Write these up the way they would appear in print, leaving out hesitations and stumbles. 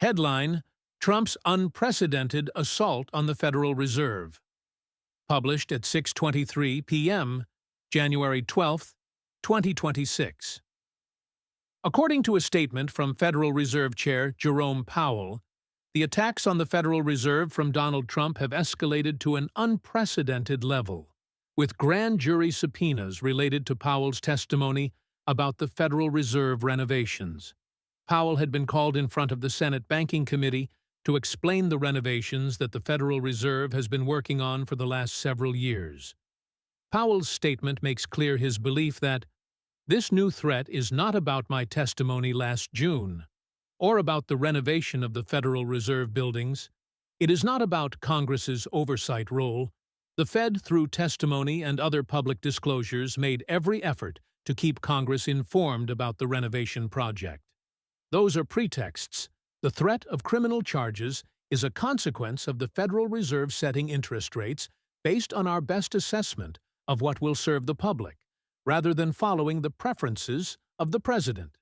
Headline: Trump's unprecedented assault on the Federal Reserve. Published at 6:23 p.m., January 12, 2026. According to a statement from Federal Reserve Chair Jerome Powell, the attacks on the Federal Reserve from Donald Trump have escalated to an unprecedented level, with grand jury subpoenas related to Powell's testimony about the Federal Reserve renovations. Powell had been called in front of the Senate Banking Committee to explain the renovations that the Federal Reserve has been working on for the last several years. Powell's statement makes clear his belief that this new threat is not about my testimony last June, or about the renovation of the Federal Reserve buildings. It is not about Congress's oversight role. The Fed, through testimony and other public disclosures, made every effort to keep Congress informed about the renovation project. Those are pretexts. The threat of criminal charges is a consequence of the Federal Reserve setting interest rates based on our best assessment of what will serve the public, rather than following the preferences of the president.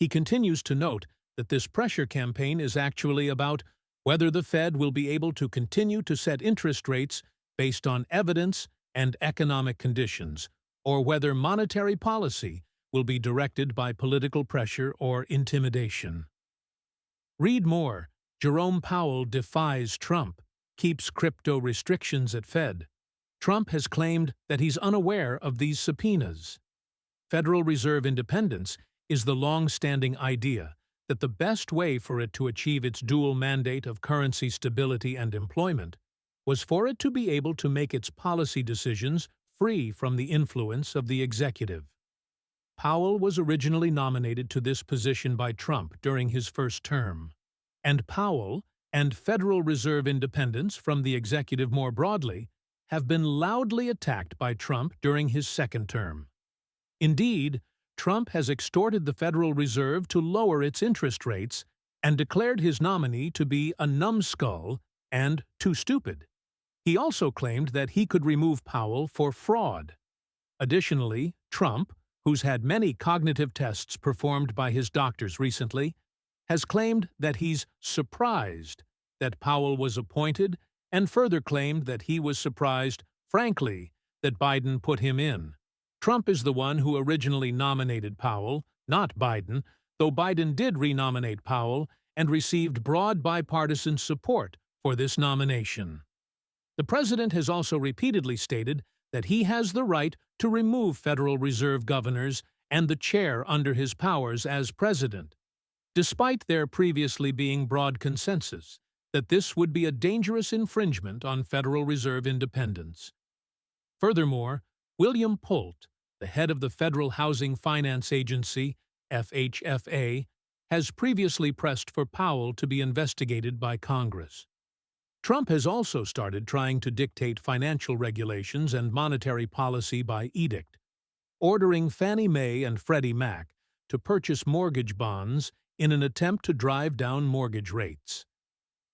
He continues to note that this pressure campaign is actually about whether the Fed will be able to continue to set interest rates based on evidence and economic conditions, or whether monetary policy will be directed by political pressure or intimidation. Read more. Jerome Powell defies Trump, keeps crypto restrictions at Fed. Trump has claimed that he's unaware of these subpoenas. Federal Reserve independence is the long-standing idea that the best way for it to achieve its dual mandate of currency stability and employment was for it to be able to make its policy decisions free from the influence of the executive. Powell was originally nominated to this position by Trump during his first term, and Powell and Federal Reserve independence from the executive more broadly have been loudly attacked by Trump during his second term. Indeed, Trump has extorted the Federal Reserve to lower its interest rates and declared his nominee to be a numbskull and too stupid. He also claimed that he could remove Powell for fraud. Additionally, Trump, who's had many cognitive tests performed by his doctors recently, has claimed that he's surprised that Powell was appointed and further claimed that he was surprised, frankly, that Biden put him in. Trump is the one who originally nominated Powell, not Biden, though Biden did renominate Powell and received broad bipartisan support for this nomination. The president has also repeatedly stated that he has the right to remove Federal Reserve governors and the chair under his powers as president, despite there previously being broad consensus that this would be a dangerous infringement on Federal Reserve independence. Furthermore, William Poult, the head of the Federal Housing Finance Agency, FHFA, has previously pressed for Powell to be investigated by Congress. Trump has also started trying to dictate financial regulations and monetary policy by edict, ordering Fannie Mae and Freddie Mac to purchase mortgage bonds in an attempt to drive down mortgage rates.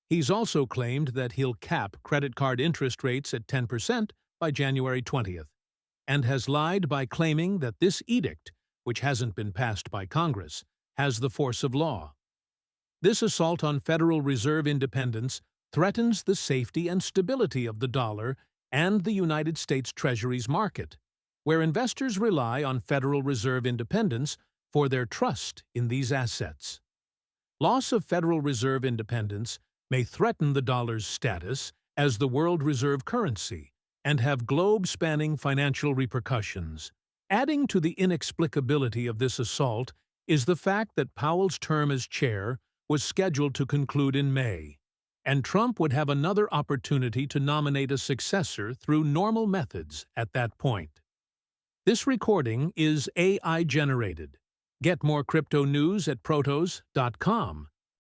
He's also claimed that he'll cap credit card interest rates at 10% by January 20th, and has lied by claiming that this edict, which hasn't been passed by Congress, has the force of law. This assault on Federal Reserve independence threatens the safety and stability of the dollar and the United States Treasury's market, where investors rely on Federal Reserve independence for their trust in these assets. Loss of Federal Reserve independence may threaten the dollar's status as the world reserve currency and have globe-spanning financial repercussions. Adding to the inexplicability of this assault is the fact that Powell's term as chair was scheduled to conclude in May, and Trump would have another opportunity to nominate a successor through normal methods at that point. This recording is AI-generated. Get more crypto news at protos.com.